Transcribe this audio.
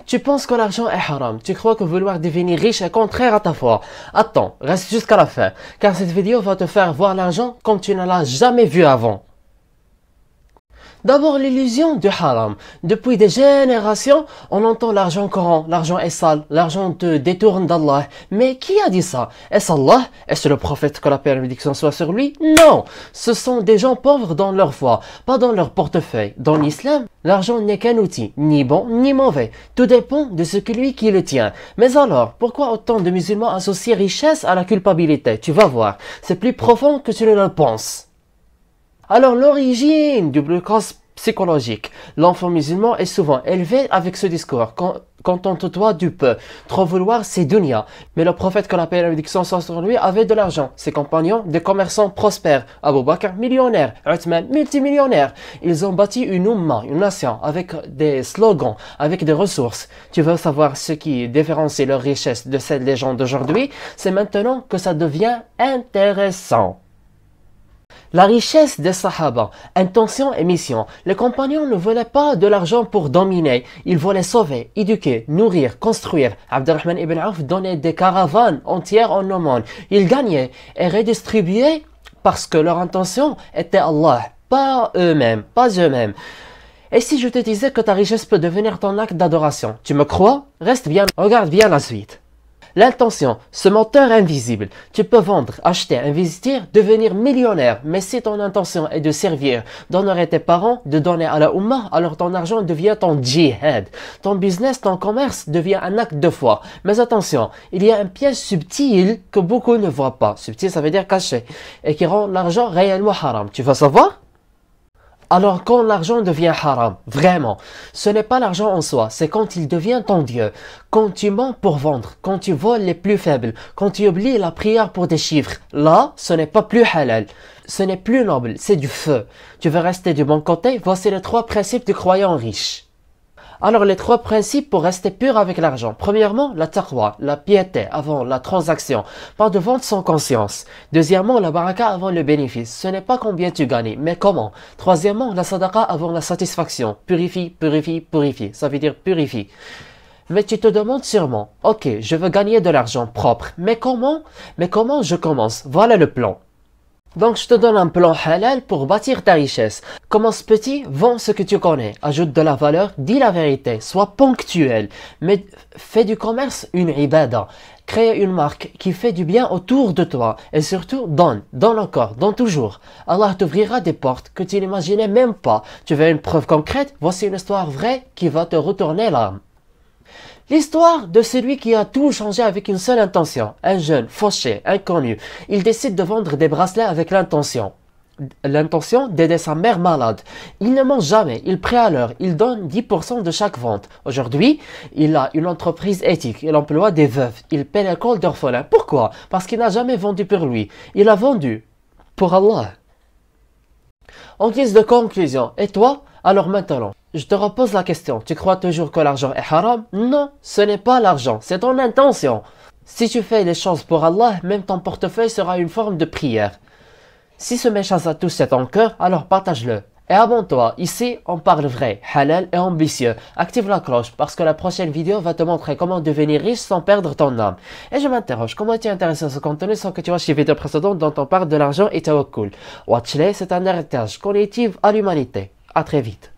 Tu penses que l'argent est haram, tu crois que vouloir devenir riche est contraire à ta foi. Attends, reste jusqu'à la fin, car cette vidéo va te faire voir l'argent comme tu ne l'as jamais vu avant. D'abord l'illusion du haram. Depuis des générations, on entend l'argent courant, l'argent est sale, l'argent te détourne d'Allah. Mais qui a dit ça? Est-ce Allah? Est-ce le prophète, que la paix et la bénédiction soit sur lui? Non! Ce sont des gens pauvres dans leur foi, pas dans leur portefeuille. Dans l'islam, l'argent n'est qu'un outil, ni bon ni mauvais. Tout dépend de celui qui le tient. Mais alors, pourquoi autant de musulmans associent richesse à la culpabilité? Tu vas voir, c'est plus profond que tu ne le penses. Alors l'origine du blocage psychologique. L'enfant musulman est souvent élevé avec ce discours. Contente-toi du peu. Trop vouloir, c'est dunya. Mais le prophète, que la paix et la bénédiction soit sur lui, avait de l'argent. Ses compagnons, des commerçants prospères. Abu Bakr, millionnaire. Uthman, multimillionnaire. Ils ont bâti une umma, une nation, avec des slogans, avec des ressources. Tu veux savoir ce qui différencie leur richesse de celle des gens d'aujourd'hui? C'est maintenant que ça devient intéressant. La richesse des Sahaba, intention et mission. Les compagnons ne voulaient pas de l'argent pour dominer. Ils voulaient sauver, éduquer, nourrir, construire. Abdurrahman ibn Auf donnait des caravanes entières en aumône. Ils gagnaient et redistribuaient parce que leur intention était Allah, pas eux-mêmes, pas eux-mêmes. Et si je te disais que ta richesse peut devenir ton acte d'adoration, tu me crois? Reste bien, regarde bien la suite. L'intention, ce moteur invisible. Tu peux vendre, acheter, investir, devenir millionnaire. Mais si ton intention est de servir, d'honorer tes parents, de donner à la Ummah, alors ton argent devient ton djihad. Ton business, ton commerce devient un acte de foi. Mais attention, il y a un piège subtil que beaucoup ne voient pas. Subtil, ça veut dire caché. Et qui rend l'argent réellement haram. Tu veux savoir? Alors quand l'argent devient haram, vraiment, ce n'est pas l'argent en soi, c'est quand il devient ton Dieu. Quand tu mens pour vendre, quand tu voles les plus faibles, quand tu oublies la prière pour des chiffres, là, ce n'est pas plus halal. Ce n'est plus noble, c'est du feu. Tu veux rester du bon côté? Voici les 3 principes du croyant riche. Alors les 3 principes pour rester pur avec l'argent. Premièrement, la taqwa, la piété avant la transaction. Pas de vente sans conscience. Deuxièmement, la baraka avant le bénéfice. Ce n'est pas combien tu gagnes, mais comment. Troisièmement, la sadaqa avant la satisfaction. Purifie, purifie, purifie. Ça veut dire purifie. Mais tu te demandes sûrement, ok, je veux gagner de l'argent propre. Mais comment je commence? Voilà le plan. Donc je te donne un plan halal pour bâtir ta richesse. Commence petit, vends ce que tu connais, ajoute de la valeur, dis la vérité, sois ponctuel, mais fais du commerce une ibada. Crée une marque qui fait du bien autour de toi et surtout donne encore, donne toujours. Allah t'ouvrira des portes que tu n'imaginais même pas. Tu veux une preuve concrète? Voici une histoire vraie qui va te retourner l'âme. L'histoire de celui qui a tout changé avec une seule intention. Un jeune, fauché, inconnu. Il décide de vendre des bracelets avec l'intention d'aider sa mère malade. Il ne mange jamais, il prie à l'heure, il donne 10% de chaque vente. Aujourd'hui, il a une entreprise éthique, il emploie des veuves, il paie l'école d'orphelins. Pourquoi? Parce qu'il n'a jamais vendu pour lui. Il a vendu pour Allah. En guise de conclusion, et toi? Alors maintenant, je te repose la question. Tu crois toujours que l'argent est haram? Non, ce n'est pas l'argent, c'est ton intention. Si tu fais les choses pour Allah, même ton portefeuille sera une forme de prière. Si ce message a touché ton cœur, alors partage-le. Et abonne-toi, ici on parle vrai, halal et ambitieux. Active la cloche parce que la prochaine vidéo va te montrer comment devenir riche sans perdre ton âme. Et je m'interroge, comment tu es intéressé à ce contenu sans que tu watches les vidéos précédentes dont on parle de l'argent et tawakkul? Watch-les, c'est un héritage collectif à l'humanité. À très vite.